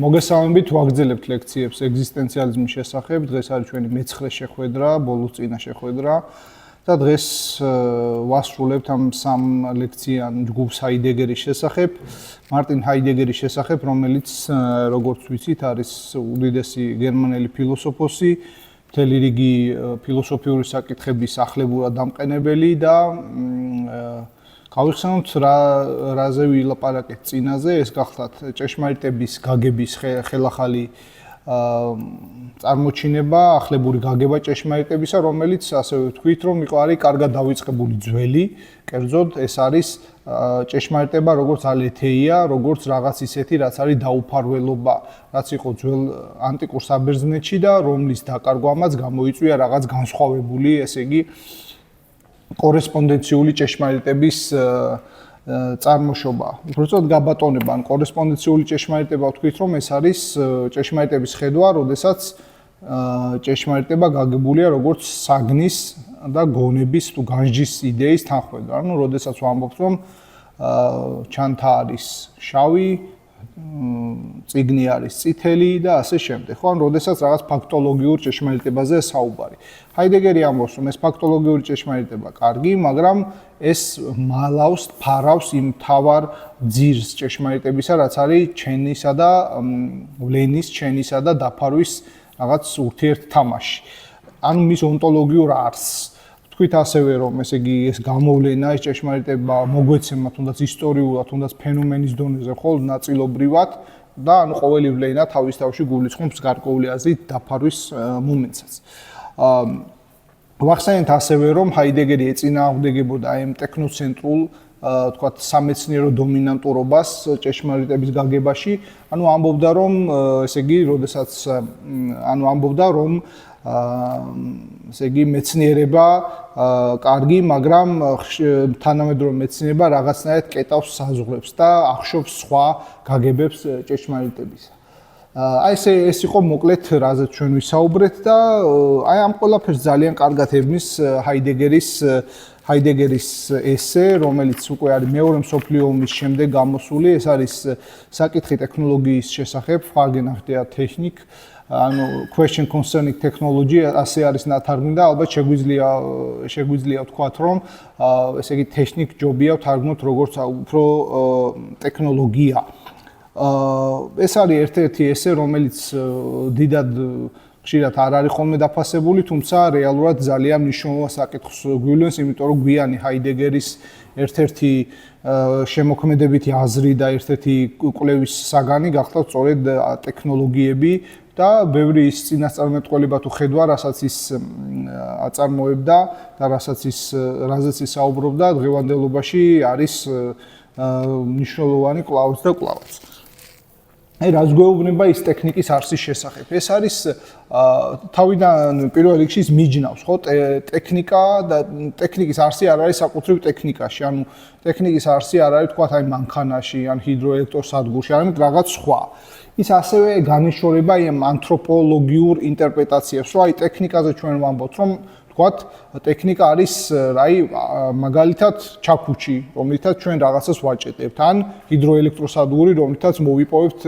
მოგესალმებით, ვაგრძელებთ ლექციებს ეგზისტენციალიზმის შესახებ. დღეს არის ჩვენი მე-9 შეხვედრა, ბოლოს წინა შეხვედრა. და დღეს ვასრულებთ ამ სამ ლექციან ჯგუფს ჰაიდეგერის შესახებ, მარტინ ჰაიდეგერის შესახებ, რომელიც როგორც ვიცით, არის უდიდესი გერმანელი ფილოსოფოსი, მთელი რიგი ფილოსოფიური საკითხების ახლებურად დამყენებელი და გავიხსენოთ რაზე ვილაპარაკეთ წინაზე, ეს გახლავთ ჭეშმარიტების გაგების ხელახალი წარმოჩინება, ახლებური გაგება ჭეშმარიტებისა, რომელიც ასევე ვთქვით, რომ არის კარგად დავიწყებული ძველი, კერძოდ ეს არის ჭეშმარიტება, როგორც ალეთეია, როგორც რაღაც ისეთი, რაც არის დაუფარველობა, რაც იყო ძველ ანტიკურ საბერძნეთში და რომლის დაკარგვამაც გამოიწვია რაღაც განსხვავებული, ესე იგი, კორესპონდენციული ჭეშმარიტების წარმოშობა. უბრალოდ გაბატონება, ან კორესპონდენციული ჭეშმარიტება ვთქვით, რომ ეს არის ჭეშმარიტების ხედვა, როდესაც ჭეშმარიტება გაგებულია როგორც საგნის და გონების თუ განსჯის იდეის თანხმობა. ანუ როდესაც ვამბობთ, რომ ჩანთა არის შავი, წიგნი არის წითელი და ასე შემდეგ. ხო, ან როდესაც რაღაც ფაქტოლოგიურ ჭეშმარიტებაზე საუბარი. ჰაიდეგერი ამბობს, რომ ეს ფაქტოლოგიური ჭეშმარიტება კარგი, მაგრამ ეს მალავს, ფარავს იმ თავარ ძირს ჭეშმარიტებისა, რაც არის ჩენისა და ვლენის, ჩენისა და დაფარვის რაღაც ურთიერთთამაში. ანუ მის ონტოლოგიურ არსს. ვთქვით ასევე, რომ ესე იგი ეს გამოვლენა, ეს ჭეშმარიტება მოგვეცემა თუნდაც ისტორიულად, თუნდაც ფენომენის დონეზე, მხოლოდ ნაწილობრივად და ანუ ყოველი ვლენა თავის თავში გულისხმობს გარკვეული აზრით დაფარვის მომენტსაც. ვახსენეთ ასევე, რომ ჰაიდეგერი ეწინააღმდეგებოდა ამ ტექნოცენტრულ, თქვათ, სამეცნიერო დომინანტურობას ჭეშმარიტების გაგებაში, ანუ ამბობდა, რომ ესე იგი, როდესაც ანუ ამბობდა, რომ ესე იგი მეცნიერება კარგი, მაგრამ თანამედროვე მეცნიერება რაღაცნაირად კეტავს საზღვრებს და ახშობს სხვა გაგებებს ჭეშმარიტებისა. აი ეს იყო მოკლედ რაზეც ჩვენ ვისაუბრეთ და აი ამ ყველაფერს ძალიან კარგად ებნის ჰაიდეგერის ესე, რომელიც უკვე არის მეორე მსოფლიო ომის შემდეგ გამოსული, ეს არის საკითხი ტექნოლოგიის შესახებ, Fragen nach der Technik, ანუ question concerning technology, ასე არის ნათარგმნი და ალბათ შეგვიძლია ვთქვათ, რომ ესე იგი ტექნიკ ჯობია ვთარგმნოთ როგორც უფრო ტექნოლოგია. ეს არის ერთ-ერთი ესე, რომელიც დიდად ხშირად არ არის ხოლმე დაფასებული, თუმცა რეალურად ძალიან მნიშვნელოვან საკითხს გვივლენს, იმიტომ რომ გვიანი ჰაიდეგერის ერთ-ერთი შემოქმედებითი აზრი და ერთ-ერთი კვლევის საგანი გახლავთ სწორედ ტექნოლოგიები და ბევრი ის წინასწარმეტყველება თუ ხედვა, რასაც ის აწარმოებდა და რაზეც ის საუბრობდა, დღევანდელობაში არის მნიშვნელოვანი კვლავაც და კვლავაც. აი რაც გვეუბნება ის ტექნიკის არსის შესახებ. ეს არის თავიდან პირველ რიგში ის მიჯნავს, ხო? ტექნიკა და ტექნიკის არსი არ არის საკუთრივ ტექნიკაში, ანუ ტექნიკის არსი არ არის თქვათ აი მანქანაში, ან ჰიდროელექტროსადგურში, არამედ რაღაც სხვა. ის ასევე განეშორება იმ ანთროპოლოგიურ ინტერპრეტაციებს, რომ აი ტექნიკაზე ჩვენ ვამბობთ, რომ თქვათ ტექნიკა არის აი მაგალითად ჩაქუჩი, რომლითაც ჩვენ რაღაცას ვაჭედებთ, ან ჰიდროელექტროსადგური, რომლითაც მოვიპოვებთ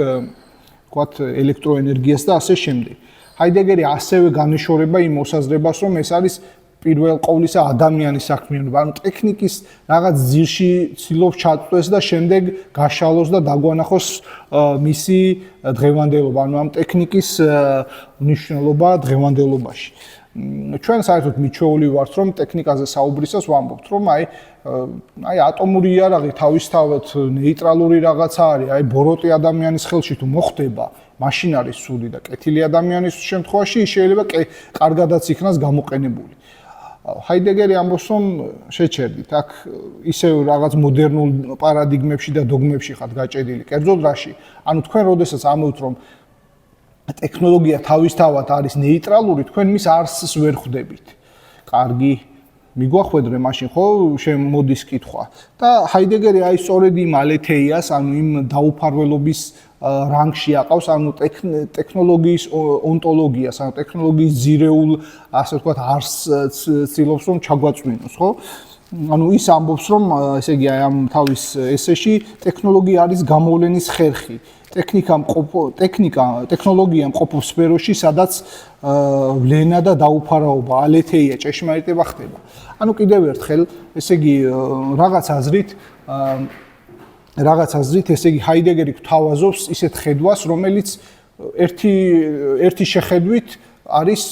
თქვათ ელექტროენერგიას და ასე შემდეგ. ჰაიდეგერი ასევე განეშორება იმ მოსაზრებას, რომ ეს არის პირველ ყოვლისა ადამიანის საქმიანობა, ანუ ტექნიკის რაღაც ძირში ცდილობს ჩაწვდეს და შემდეგ გაშალოს და დაგვანახოს მისი დღევანდელობა, ანუ ამ ტექნიკის მნიშვნელობა დღევანდელობაში. ჩვენ საერთოდ მიჩვეული ვართ, რომ ტექნიკაზე საუბრისას ვამბობთ, რომ აი ატომური იარაღი თავისთავად ნეიტრალური რაღაცა არის, აი ბოროტი ადამიანის ხელში თუ მოხდება, მაშინ არის ცუდი და კეთილი ადამიანის შემთხვევაში შეიძლება კარგადაც იქნას გამოყენებული. ჰაიდეგერი ამბობს, რომ შეჩერდით, აქ ისევ რაღაც მოდერნულ პარადიგმებში და დოგმებში ხართ გაჭედილი. კერძოდ რაში? ანუ თქვენ როდესაც ამბობთ, რომ ტექნოლოგია თავისთავად არის ნეიტრალური, თქვენ მის არსს ვერ ხვდებით. კარგი, მიგვახვედრე მაშინ ხო შემოდის კითხვა. და ჰაიდეგერი აი სწორედ იმ ალეთეიას, ანუ იმ დაუფარველობის რანგში აყავს, ანუ ტექნოლოგიის ონტოლოგიას, ანუ ტექნოლოგიის ძირეულ, ასე ვთქვათ, არსს ცდილობს რომ ჩაგვაწვინოს, ხო? ანუ ის ამბობს, რომ ესე იგი ამ თავის ესეში ტექნოლოგია არის გამოვლენის ხერხი. ტექნოლოგია მყოფ სფეროში, სადაც ვლენა და დაუფარავობა, ალეთეია, ჭეშმარიტება ხდება. ანუ კიდევ ერთხელ, ესე იგი რაღაც აზრით, ესე იგი ჰაიდეგერი გვთავაზობს ისეთ ხედვას, რომელიც ერთი შეხედვით არის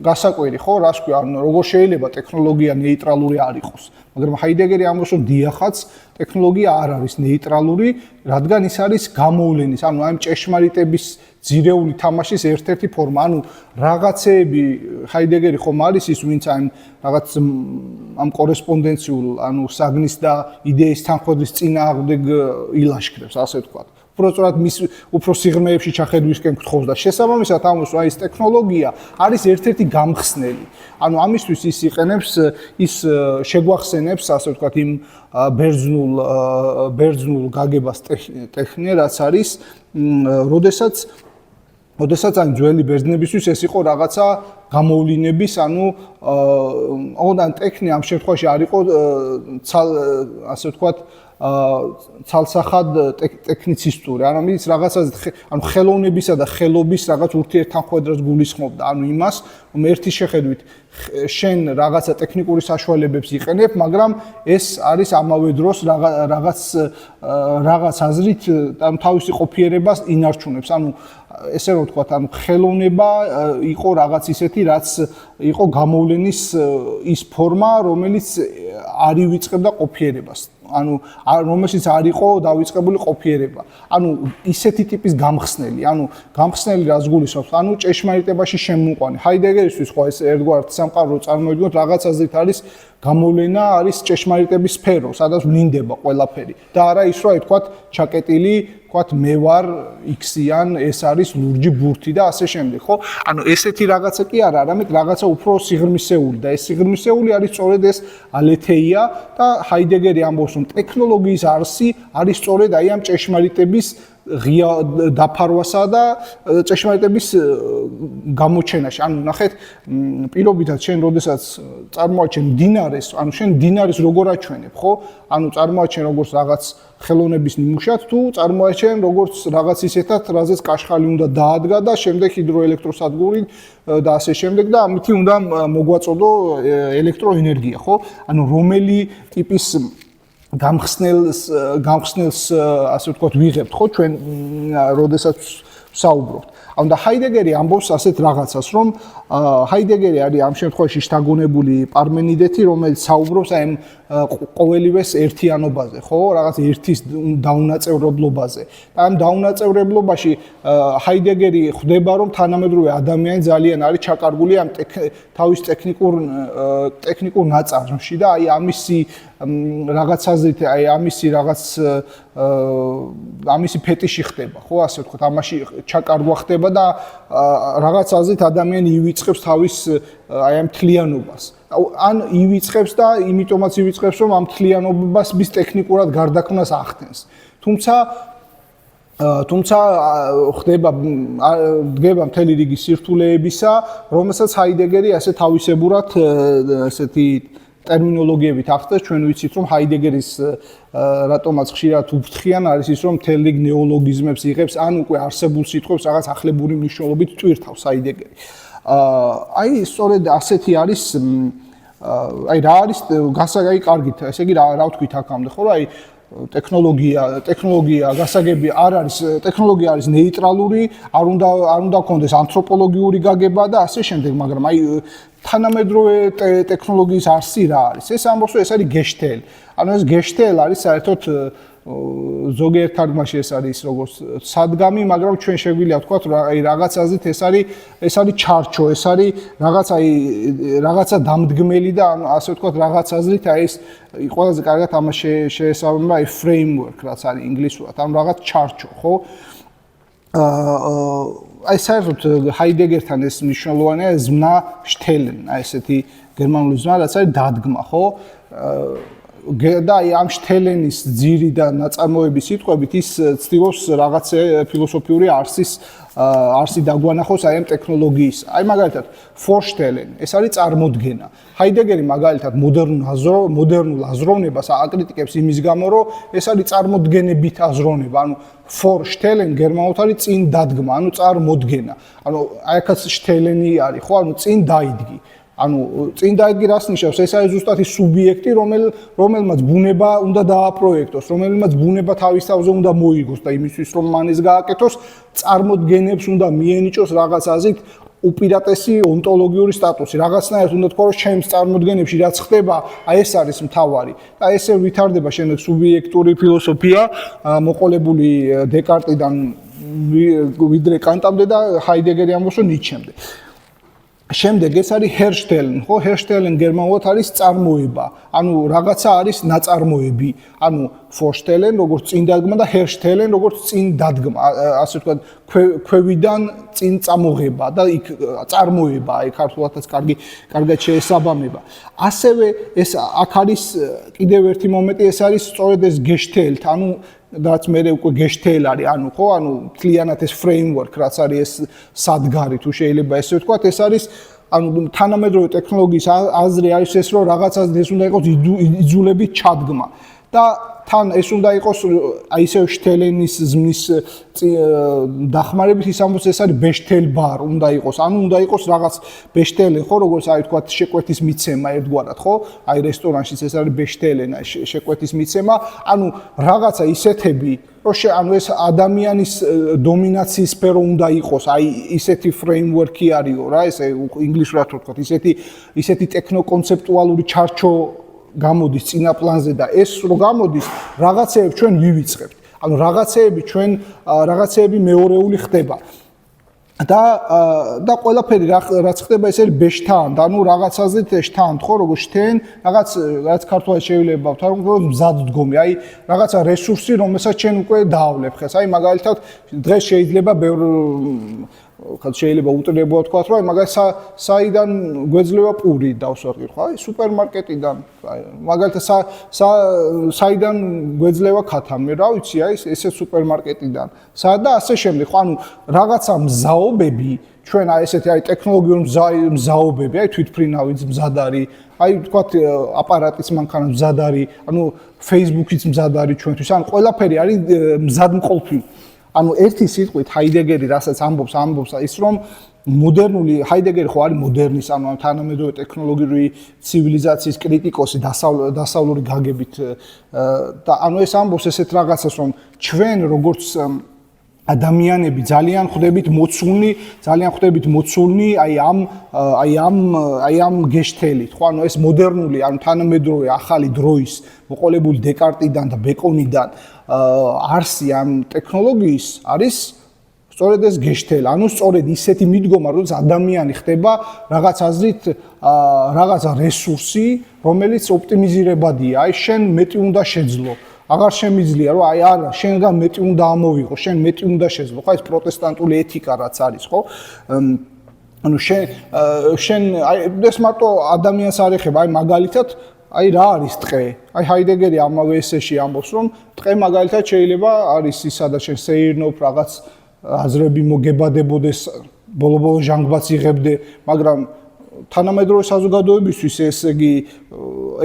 გასაკვირი, ხო, რას ქვია, როგორ შეიძლება ტექნოლოგია ნეიტრალური არ იყოს. მაგრამ ჰაიდეგერი ამბობს, რომ დიახაც, ტექნოლოგია არ არის ნეიტრალური, რადგან ის არის გამოვლენის, ანუ ამ ჭეშმარიტების ძირეული თამაშის ერთ-ერთი ფორმა. ანუ რაღაცეები ჰაიდეგერი ხომ არის ის, ვინც ამ კორესპონდენციულ, ანუ საგნის და იდეის თანხმობის წინააღმდეგ ილაშქრებს, ასე ვთქვათ. უბრალოდ მის უფრო სიღრმეებში ჩახედვისკენ გთხოვს და შესაბამისად ამას აი ეს ტექნოლოგია არის ერთ-ერთი გამხსნელი. ანუ ამისთვის ის იყენებს, ის შეგვახსენებს, ასე ვთქვათ, იმ ბერძნულ გაგებას ტექნია, რაც არის, როდესაც ან ძველი ბერძნებისთვის ეს იყო რაღაცა გამოვლინების, ანუ ოღონდ ტექნია ამ შემთხვევაში არ იყო ასე ვთქვათ ცალსახად ტექნიცისტური, არამედ რაღაცას, ანუ ხელოვნებისა და ხელობის რაღაც ურთიერთთანხმედრას გულისხმობდა, ანუ იმას, რომ ერთი შეხედვით შენ რაღაცა ტექნიკური საშუალებებს იყენებ, მაგრამ ეს არის ამავე დროს რაღაც აზრით თავისი ყოფიერებას ინარჩუნებს, ანუ ესე რომ ვთქვათ, ანუ ხელოვნება იყო რაღაც ისეთი, რაც იყო გამოვლენის ის ფორმა, რომელიც არ ივიწყებდა ყოფიერებას. ანუ რომელშიც არ იყო დავიწყებული ყოფიერება. ანუ ისეთი ტიპის გამხსნელი, ანუ გამხსნელი რას გულისხმობს? ანუ ჭეშმარიტებაში შემოყვანი. ჰაიდეგერისთვის ხო ეს ერთგვარად სამყარო წარმოვიდგინოთ, რაღაც აზრით არის გამოვლენა, არის ჭეშმარიტების სფერო, სადაც ვლინდება ყველაფერი. და არა ის რა ვთქვათ, ჩაკეტილი, ვთქვათ, მე ვარ X-იან, ეს არის ლურჯი ბურთი და ასე შემდეგ, ხო? ანუ ესეთი რაღაცა კი არა, არამედ რაღაცა უფრო სიღრმისეული და ეს სიღრმისეული არის სწორედ ეს ალეთეია და ჰაიდეგერი ამბობს, რომ ტექნოლოგიის არსი არის სწორედ აი ამ ჭეშმარიტების ღია დაფარვასა და ჭეშმარიტების გამოჩენაში. ანუ ნახეთ, პირობითად შენ როდესაც წარმოაჩენ დინარეს, ანუ შენ დინარეს როგორ აჩვენებ, ხო? ანუ წარმოაჩენ როგორც რაღაც ხელოვნების ნიმუშად, თუ წარმოაჩენ როგორც რაღაც ისეთად, რაზეც კაშხალი უნდა დაადგა და შემდეგ ჰიდროელექტროსადგური და ასე შემდეგ და ამითი უნდა მოგვაწოდო ელექტროენერგია, ხო? ანუ რომელი ტიპის გამხსნელს ასე ვთქვათ ვიღებთ ხო ჩვენ როდესაც საუბრობთ. ანუ და ჰაიდეგერი ამბობს ასეთ რაღაცას, რომ ჰაიდეგერი არის ამ შემთხვევაში შთაგონებული პარმენიდეთი, რომელიც საუბრობს აი ამ ყოველივეს ერთიანობაზე, ხო, რაღაც ერთის დაუნაწევრებლობაზე. და ამ დაუნაწევრებლობაში ჰაიდეგერი ხვდება, რომ თანამედროვე ადამიანი ძალიან არის ჩაკარგული ამ თავის ტექნიკურ ნაწარმში და აი ამისი რაღაც აზრით, აი ამისი ფეტიში ხდება, ხო, ასე ვთქვათ, ამაში ჩაკარგვა ხდება და რაღაც აზრით ადამიანი ივიწყებს თავის აი ამ თლიანობას. ან ივიწყებს და იმიტომაც ივიწყებს, რომ ამ თლიანობას მის ტექნიკურად გარდაქმნას ახდენს. თუმცა დგება მთელი რიგი სირთულეებისა, რომელსაც ჰაიდეგერი ასე თავისებურად ესეთი ტერმინოლოგიებით ახდენს. ჩვენ ვიცით, რომ ჰაიდეგერის რატომაც ხშირად უფრთხიან არის ის, რომ მთელი რიგი ნეოლოგიზმებს იღებს, ან უკვე არსებულ სიტყვებს რაღაც ახლებური მნიშვნელობით ტვირთავს ჰაიდეგერი. აი სწორედ ასეთი არის აი რა არის გასაგები კარგით, ესე იგი რა ვთქვით აქამდე, ხო, აი ტექნოლოგია გასაგები არ არის, ტექნოლოგია არის ნეიტრალური, არ უნდა გქონდეს ანთროპოლოგიური გაგება და ასე შემდეგ, მაგრამ აი თანამედროვე ტექნოლოგიის არსი რა არის? ეს ამბობს, რომ ეს არის გეშტელი. ანუ ეს გეშტელი არის საერთოდ ზოგიერთ თარგმანში ეს არის როგორც სადგამი, მაგრამ ჩვენ შეგვიძლია ვთქვათ, რომ აი რაღაც აზრით ეს არის ჩარჩო, ეს არის რაღაცა დამდგმელი და ასე ვთქვათ, რაღაც აზრით აი ეს ყველაზე კარგად ამას შეესაბამება აი framework, რაც არის ინგლისურად, ანუ რაღაც ჩარჩო, ხო? აი საერთოდ ჰაიდეგერთან ეს მნიშვნელოვანია ზმნა stellen, აი ესეთი გერმანული ზმნა, რაც არის დადგმა, ხო? და აი ამ შთელენის ძირი და ნაწარმოების სიტყვებით ის ცდილობს რაღაცა ფილოსოფიური არსი დაგვანახოს აი ამ ტექნოლოგიის. აი მაგალითად Vorstellen, ეს არის წარმოდგენა. ჰაიდეგერი მაგალითად მოდერნულ აზროვნებას აკრიტიკებს იმის გამო, რომ ეს არის წარმოდგენებით აზროვნება, ანუ Vorstellen გერმანულად არის წინ დადგმა, ანუ წარმოდგენა. ანუ აი აქაც შთელენი არის, ხო, ანუ წინ დაიდგი. ანუ წინ დაიდგი რას ნიშნავს? ეს არის ზუსტად ის სუბიექტი, რომელმაც ბუნება უნდა დააპროექტოს, რომელმაც ბუნება თავის თავზე უნდა მოიგოს და იმისთვის რომ მან ეს გააკეთოს, წარმოდგენებს უნდა მიენიჭოს რაღაც აზრით უპირატესი ონტოლოგიური სტატუსი. რაღაცნაირად უნდა თქვა, რომ ჩემს წარმოდგენებში რაც ხდება, აი ეს არის მთავარი. და ესე ვითარდება შემდეგ სუბიექტური ფილოსოფია, მოყოლებული დეკარტიდან ვიდრე კანტამდე და ჰაიდეგერი ამბობს, რომ ნიცშემდე. შემდეგ ეს არის Herstellen, ხო? Herstellen გერმანულად არის წარმოება. ანუ რაღაცა არის ნაწარმოები. ანუ Vorstellen როგორც წინ დადგმა და Herstellen როგორც წინ დადგმა, ასე ვთქვათ, ქვევიდან წინ წამოღება და იქ წარმოება, აი ქართულადაც კარგად შეესაბამება. ასევე ეს აქ არის კიდევ ერთი მომენტი, ეს არის სწორედ ეს Gestalt, ანუ რაც მე უკვე Gestalt არის, ანუ ხო, ანუ მთლიანად ეს framework, რაც არის ეს სადგარი, თუ შეიძლება ესე ვთქვათ, ეს არის ანუ თანამედროვე ტექნოლოგიის აზრი არის ეს, რომ რაღაცას ეს უნდა იყოს იძულებით ჩადგმა. და თან ეს უნდა იყოს აი ისევ შთელენის ზმნის დახმარებით ის ამბობს ეს არის ბეშტელბარ უნდა იყოს ანუ უნდა იყოს რაღაც ბეშტელენ ხო როგორც აი თქვა შეკვეთის მიცემა ერთგვარად ხო აი რესტორანშიც ეს არის ბეშტელენა შეკვეთის მიცემა ანუ რაღაცა ისეთები რომ ანუ ეს ადამიანის დომინაციის სფერო უნდა იყოს აი ისეთი ფრეიმვორკი არისო რა ესე ინგლისურად ვთქვათ ისეთი ტექნოკონცეპტუალური ჩარჩო გამოდის წინა პლანზე და ეს რო გამოდის რაღაცეებს ჩვენ ვივიწყებთ. ანუ რაღაცეები მეორეული ხდება. და ყველაფერი რაც ხდება ეს არის ბეშთან, ანუ რაღაცაზე შთან, ხო, როგორ შთენ, რაღაც ქართულად შეიძლება ვთქვა, რომ მზად დგომი, აი რაღაცა რესურსი, რომელსაც ჩვენ უკვე დაავლებ ხეს. აი მაგალითად დღეს შეიძლება შეიძლება უტრებოა თქვა, რომ აი მაგალითად საიდან გვეძლევა პური დავსვარყი, ხო? აი სუპერმარკეტიდან, მაგალითად საიდან გვეძლევა ქათამი, რა ვიცი, აი ესე სუპერმარკეტიდან. და ასე შემდეგ, ხო? ანუ რაღაცა მზაობები ჩვენ აი ესეთი აი ტექნოლოგიური მზაობები, აი თვითფრინავიც მზად არის, აი თქვა აპარატის მანქანა მზად არის, ანუ Facebook-იც მზად არის ჩვენთვის, ანუ ყველაფერი არის მზადმყოფი. ანუ ერთი სიტყვით ჰაიდეგერი რასაც ამბობს ის რომ მოდერნული ჰაიდეგერი ხო არის მოდერნის ანუ თანამედროვე ტექნოლოგიური ცივილიზაციის კრიტიკოსი დასავლური გაგებით და ანუ ეს ამბობს ესეთ რაღაცას რომ ჩვენ როგორც ადამიანები ძალიან ხვდებით მოცულნი აი ამ გეშთელით ხო ანუ ეს მოდერნული ანუ თანამედროვე ახალი დროის მოყოლებული დეკარტიდან და ბეკონიდან არსი ამ ტექნოლოგიის არის სწორედ ეს გეშთელი ანუ სწორედ ისეთი მიდგომა რომ ადამიანი ხდება რაღაც აზრით რაღაცა რესურსი რომელიც ოპტიმიზირებადია აი შენ მეტი უნდა შეძლო აღარ შემიძლია რომ აი არა შენგან მეტი უნდა ამოვიღო შენ მეტი უნდა შეძლო ხო ეს პროტესტანტული ეთიკა რაც არის ხო ანუ შენ აი ეს მარტო ადამიანს არ ეხება აი მაგალითად აი რა არის ტყე? აი ჰაიდეგერი ამავე ესეში ამბობს რომ ტყე მაგალითად შეიძლება არის ის სადაც შენ სეირნობ რაღაც აზრები მოგებადებოდეს ბოლო-ბოლო ჟანგბაც იღებდე მაგრამ თანამედროვე საზოგადოებისთვის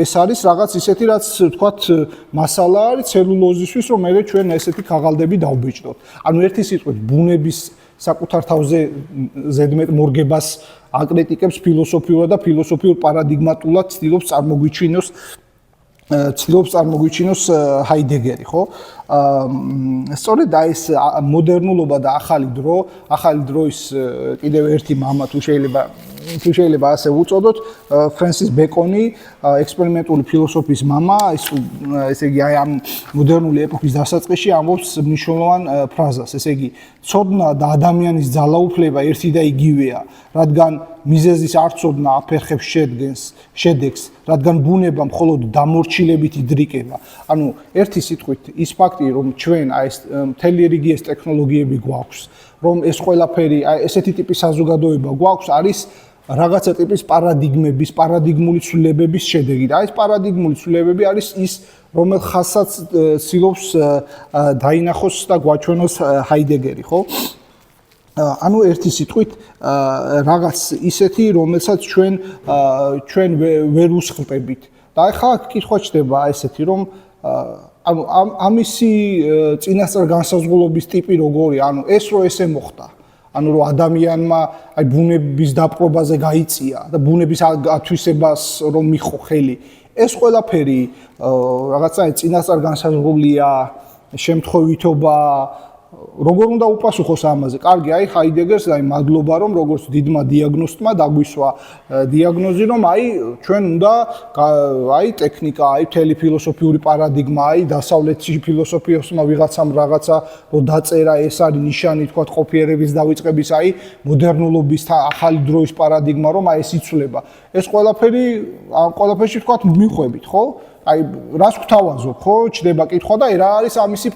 ეს არის რაღაც ისეთი რაც თქვათ მასალა არის ცელულოზისთვის რომ მე ჩვენ ესეთი ქაღალდები დავბეჭდოთ. ანუ ერთი სიტყვით ბუნების საკუთარ თავზე ზედმეტ მორგებას აკრიტიკებს ფილოსოფიურად და ფილოსოფიურ პარადიგმატულად ცდილობს წარმოგვიჩინოს ჰაიდეგერი, ხო? სწორედ ეს მოდერნულობა და ახალი დროის კიდევ ერთი მამა თუ შეიძლება ასე უწოდოთ, ფრენსის ბეკონი, ექსპერიმენტული ფილოსოფიის მამა, ესე იგი აი ამ მოდერნული ეპოქის დასაწყისში ამბობს მნიშვნელოვან ფრაზას, ესე იგი, ცოდნა და ადამიანის ძალაუფლება ერთი და იგივეა, რადგან მიზეზის არცოდნა აფერხებს შედეგს, რადგან ბუნება მხოლოდ დამორჩილებით იდრიკება. ანუ ერთი სიტყვით ის ფაქტი, რომ ჩვენ აი ეს მთელი რიგი ეს ტექნოლოგიები გვაქვს, რომ ეს ყველაფერი, აი ესეთი ტიპის საზოგადოება გვაქვს, არის რაღაცა ტიპის პარადიგმების, პარადიგმული ცვლილებების შედეგი. და ეს პარადიგმული ცვლილებები არის ის, რომელ ხაზსაც ცდილობს დაინახოს და გვაჩვენოს ჰაიდეგერი, ხო? ანუ ერთი სიტყვით რაღაც ისეთი, რომელსაც ჩვენ ვერ უსხლტებით. და ახლა კითხვა ჩდება ესეთი, რომ ანუ ამისი წინასწარ განსაზღვრობის ტიპი როგორია? ანუ ეს რო ესე მოხდა. ანუ რომ ადამიანმა აი ბუნების დაპყრობაზე გაიწია და ბუნების ათვისებას რომ მიხო ხელი. ეს ყველაფერი რაღაცა წინასწარ განსაზღვრულია, შემთხვევითობა, როგორ უნდა უპასუხოს ამაზე? კარგი, აი ჰაიდეგერს აი მადლობა რომ როგორც დიდმა დიაგნოსტმა დაგვისვა დიაგნოზი რომ აი ჩვენ უნდა აი ტექნიკა, აი მთელი ფილოსოფიური პარადიგმა, აი დასავლეთში ფილოსოფიოსმა ვიღაცამ რაღაცა რომ დაწერა, ეს არის ნიშანი თქვა ყოფიერების დავიწყების, აი მოდერნულობის ახალი დროის პარადიგმა რომ აი ეს იცვლება. ეს ყველაფერი ამ ყველაფერში თქვა მიხვებით, ხო? აი რას გვთავაზობ, ხო? ჩდება კითხვა და რა არის ამისი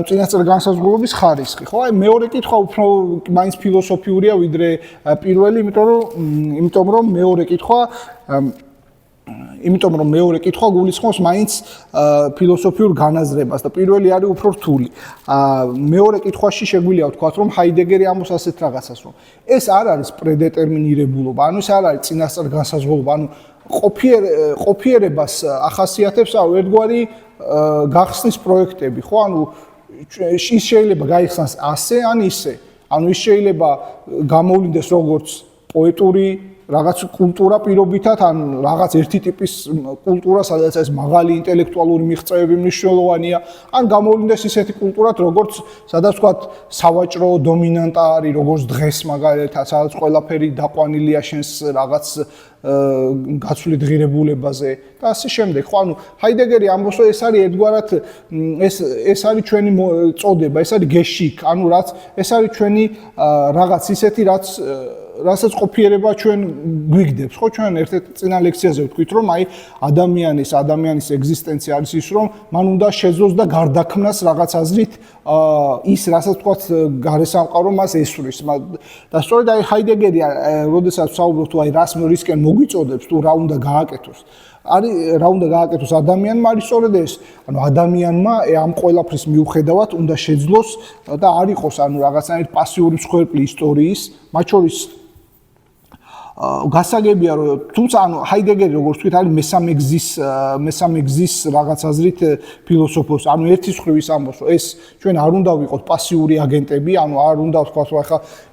წინასწარ განსაზღვრობის ხარისხი, ხო? აი მეორე კითხვა უფრო მაინც ფილოსოფიურია ვიდრე პირველი, იმიტომ რომ მეორე კითხვა გულისხმობს მაინც ფილოსოფიურ განაზრებას და პირველი არის უფრო რთული. მეორე კითხვაში შეგვიძლია ვთქვათ, რომ ჰაიდეგერი ამბობს ასეთ რაღაცას, რომ ეს არ არის პრედეტერმინირებულობა, ანუ ეს არ არის წინასწარ განსაზღვრულობა, ანუ ყოფიერებას ახასიათებს ერთგვარი გახსნის პროექტები, ხო? ანუ ის შეიძლება გაიხსნას ასე ან ისე. ანუ ის შეიძლება გამოვლინდეს როგორც პოეტური რაღაც კულტურა პირობითად, ან რაღაც ერთი ტიპის კულტურა, სადაც ეს მაღალი ინტელექტუალური მიღწევები მნიშვნელოვანია, ან გამოვლინდეს ისეთი კულტურა, როგორც სადაც ვთქვათ სავაჭრო დომინანტა არის, როგორც დღეს მაგალითად, სადაც ყველაფერი დაყვანილია შენს რაღაც გაცვლით ღირებულებაზე და ასე შემდეგ. ხო, ანუ ჰაიდეგერი ამბობს, რომ ეს არის ერთგვარად ეს არის ჩვენი წოდება, ეს არის გეშიკ, ანუ რაც ეს არის ჩვენი რაღაც ისეთი, რასაც ყოფიერება ჩვენ გვიგდებს, ხო? ჩვენ ერთ-ერთ წინა ლექციაზე ვთქვით, რომ აი ადამიანის ეგზისტენცია არის ის, რომ მან უნდა შეძლოს და გარდაქმნას რაღაც აზრით ის, რასაც ვთქვათ, გარესამყარო მას ესვრის. და სწორედ აი ჰაიდეგერი, როდესაც ვსაუბრობ თუ აი რისკენ მოგვიწოდებს, თუ რა უნდა გააკეთოს. რა უნდა გააკეთოს ადამიანმა, არის სწორედ ეს. ანუ ადამიანმა ამ ყველაფრის მიუხედავად უნდა შეძლოს და არ იყოს ანუ რაღაცნაირ პასიური მსხვერპლი ისტორიის, მათ შორის გასაგებია რომ თუმცა ანუ ჰაიდეგერი როგორც ვთქვით არის მესამე გზის რაღაც აზრით ფილოსოფოსი. ანუ ერთის მხრივ ის ამბობს რომ ეს ჩვენ არ უნდა ვიყოთ პასიური აგენტები, ანუ არ უნდა ვთქვათ რომ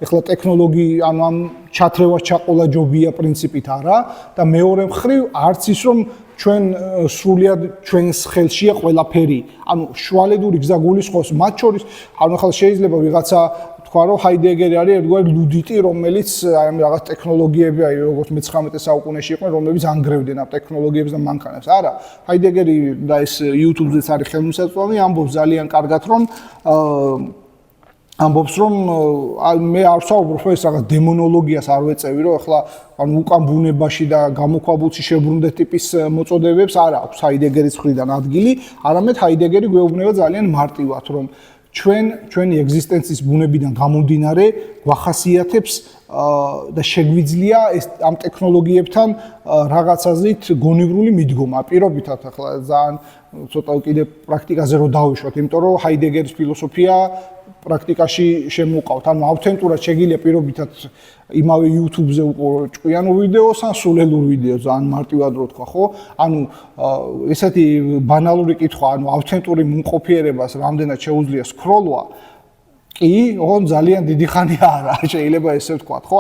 ახლა ტექნოლოგი ანუ ამ ჩათრევას ჩაყოლა ჯობია პრინციპით არა და მეორე მხრივ არც ის რომ ჩვენ სრულად ჩვენს ხელშია ყველაფერი. ანუ შუალედური გზა გულისხმობს მათ შორის ანუ ახლა შეიძლება ვიღაცა თქვა რომ ჰაიდეგერი არის ერთგვარი ლუდიტი, რომელიც აი ამ რაღაც ტექნოლოგიები, აი როგორც მე-19 საუკუნეში იყვნენ, რომლებიც ანგრევდნენ ამ ტექნოლოგიებს და მანქანებს. არა, ჰაიდეგერი და ეს YouTube-ზეც არის ხელმისაწვდომი, ამბობს ძალიან კარგად, რომ ამბობს რომ მე არ ვსაუბრობ ეს რაღაც დემონოლოგიას არ ვეწევი, რომ ახლა ანუ უკან ბუნებაში და გამოქვაბულში შებრუნდეთ ტიპის მოწოდებებს არ აქვს ჰაიდეგერის მხრიდან ადგილი, არამედ ჰაიდეგერი გვეუბნება ძალიან მარტივად, რომ ჩვენი ეგზისტენციის ბუნებიდან გამომდინარე გვახასიათებს და შეგვიძლია ეს ამ ტექნოლოგიებთან რაღაც აზრით გონივრული მიდგომა. პირობითად ახლა ძალიან ცოტა კიდე პრაქტიკაზე რო დავიშვათ, იმიტომ რომ ჰაიდეგერის ფილოსოფია პრაქტიკაში შემოყავთ. ანუ ავთენტურად შეგიძლია პირობითად იმავე YouTube-ზე უყურო ჭკვიანო ვიდეოს ან სულელურ ვიდეოს, ძალიან მარტივად რო თქვა, ხო? ანუ ესეთი ბანალური კითხვა, ანუ ავთენტური მომყოფიერებას რამდენად შეუძლია სკროლვა, კი, ოღონდ ძალიან დიდი ხანი არა, შეიძლება ესე ვთქვათ, ხო?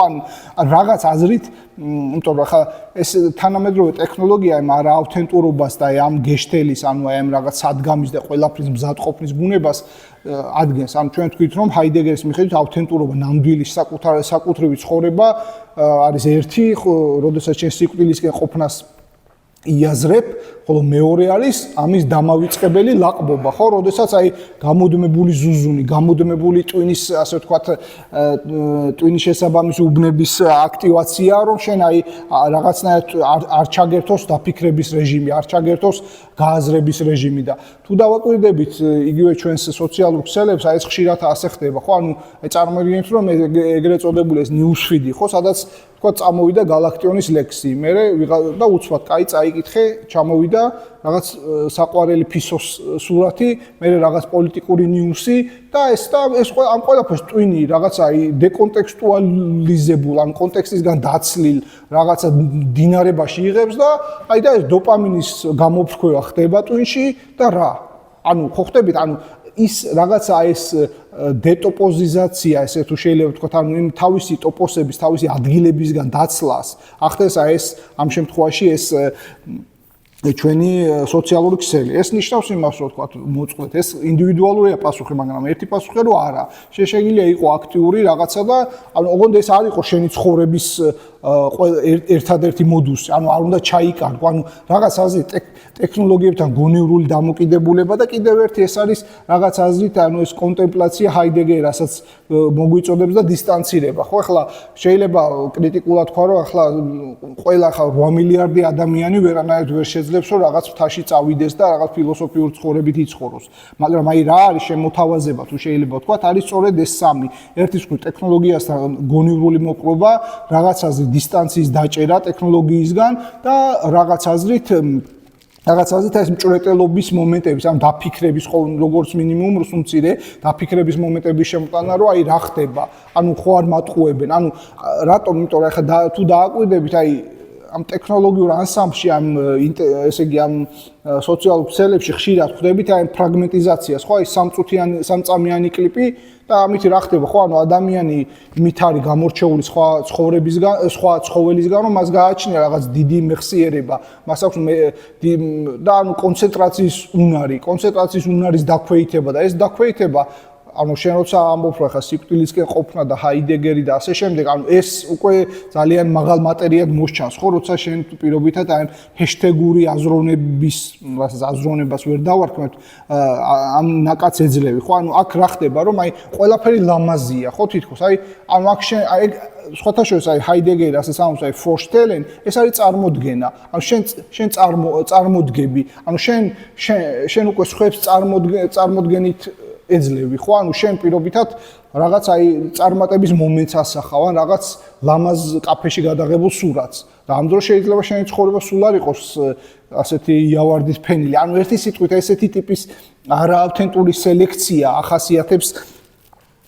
ანუ რაღაც აზრით, იმიტომ რომ ახლა ეს თანამედროვე ტექნოლოგია ამ არაავთენტურობას და ამ გეშთელის, ანუ ამ რაღაც სადგამის და ყველაფრის მზადყოფნის ბუნებას ადგენს. ანუ ჩვენ თქვით, რომ ჰაიდეგერის მიხედვით ავთენტურობა, ნამდვილი საკუთრივი ცხოვრება არის ერთი, როდესაც ჩვენ სიკვდილისკენ ყოფნას იაზრებ, ხოლო მეორე არის ამის დამავიწყებელი ლაყბობა, ხო? როდესაც აი გამოდმებული ზუზუნი, გამოდმებული ტვინის, ასე ვთქვათ, ტვინის შესაბამისი უბნების აქტივაცია, რომ შენ აი რაღაცნაირად არ ჩაგერთოს დაფიქრების რეჟიმი, არ ჩაგერთოს გააზრების რეჟიმი და თუ დავაკვირდებით იგივე ჩვენს სოციალურ ქსელებს, აი ეს ხშირად ასე ხდება, ხო? ანუ აი წარმოიდგინეთ, რომ ეგრეთ წოდებული ეს newsfeed-ი, ხო, სადაც თქვა წამოვიდა galaktionis ლექსი, მე და უცბად კაი წაიკითხე, ჩამოვიდა რაღაც საყვარელი ფისოს სურათი, მე რაღაც პოლიტიკური ნიუსი და ეს ამ ყველაფერს ტვინი რაღაც აი დეკონტექსტუალიზებულ, ან კონტექსტისგან დაცლილ რაღაცა დინარებაში იღებს და აი და ეს დოპამინის გამოფრქვევა ხდება ტვინში და რა? ანუ ხო ხდებით, ანუ ის რაღაცა ეს დეტოპოზიზაცია, ესე თუ შეიძლება ვთქვათ, ანუ იმ თავისი ტოპოსების, თავისი ადგილებისგან დაცლას, ახდენს აი ეს ამ შემთხვევაში ეს ჩვენი სოციალური ქსელი. ეს ნიშნავს იმას, რომ ვთქვათ, მოწყვლეთ, ეს ინდივიდუალურია პასუხი, მაგრამ ერთი პასუხია რომ არა. შეიძლება იყო აქტიური რაღაცა და ანუ ოღონდ ეს არ იყო შენი ცხოვრების ერთადერთი მოდუსი, ანუ არ უნდა ჩაიკარგო, ანუ რაღაც აზრით ტექნოლოგიებთან გონივრული დამოკიდებულება და კიდევ ერთი ეს არის რაღაც აზრით, ანუ ეს კონტემპლაცია ჰაიდეგერი, რასაც მოგვიწოდებს და დისტანცირება. ხო, ახლა შეიძლება კრიტიკულად თქვა, რომ ახლა ყველა 8 მილიარდი ადამიანი ვერანაირად ვერ შეძლებს, რომ რაღაც მთაში წავიდეს და რაღაც ფილოსოფიურ ცხოვრებით იცხოვროს. მაგრამ აი რა არის შემოთავაზება, თუ შეიძლება ვთქვათ, არის სწორედ ეს სამი. ერთის მხრივ ტექნოლოგიასთან გონივრული მოპყრობა, რაღაც აზრით დისტანციის დაჭერა ტექნოლოგიისგან და რაღაც აზრით ეს მჭვრეტელობის მომენტების, ანუ დაფიქრების, როგორც მინიმუმ რუსუმცირე დაფიქრების მომენტების შემოტანა, რომ აი რა ხდება, ანუ ხო არ მატყუებენ, ანუ რატომ, იმიტომ რომ ახლა თუ დააკვირდებით, აი ამ ტექნოლოგიურ ანსამბლში, ესე იგი ამ სოციალურ ქსელებში ხშირად ხვდებით აი ფრაგმენტიზაციას, ხო, აი სამწამიანი კლიპი და ამით რა ხდება, ხო, ანუ ადამიანი მით არის გამორჩეული სხვა ცხოვრებისგან, სხვა ცხოველისგან, რომ მას გააჩნია რაღაც დიდი მეხსიერება, მას აქვს და ანუ კონცენტრაციის უნარის დაქვეითება და ეს დაქვეითება ანუ შენ როცა ამბობ რა ხა სიკვდილისკენ ყოფნა და ჰაიდეგერი და ასე შემდეგ, ანუ ეს უკვე ძალიან მაღალ მატერიად მოსჩანს, ხო, როცა შენ პირობითად აი ჰეშტეგური აზროვნების, რასაც აზროვნებას ვერ დავარქმევთ, ამ ნაკაც ეძლევი, ხო, ანუ აქ რა ხდება, რომ აი ყველაფერი ლამაზია, ხო, თითქოს, აი ანუ აქ შენ აი სხვათა შორის აი ჰაიდეგერი რასაც ამბობს, აი Vorstellen, ეს არის წარმოდგენა. ანუ შენ წარმოდგები, ანუ შენ უკვე სხვებს წარმოდგენით ეძლევი, ხო? ანუ შენ პირობითად რაღაც აი წარმატების მომენტს ასახავ, ან რაღაც ლამაზ კაფეში გადაღებულ სურათს. და ამ დროს შეიძლება შენი ცხოვრება სულ არ იყოს ასეთი იავარდის ფენილი. ანუ ერთი სიტყვით ესეთი ტიპის არაავთენტური სელექცია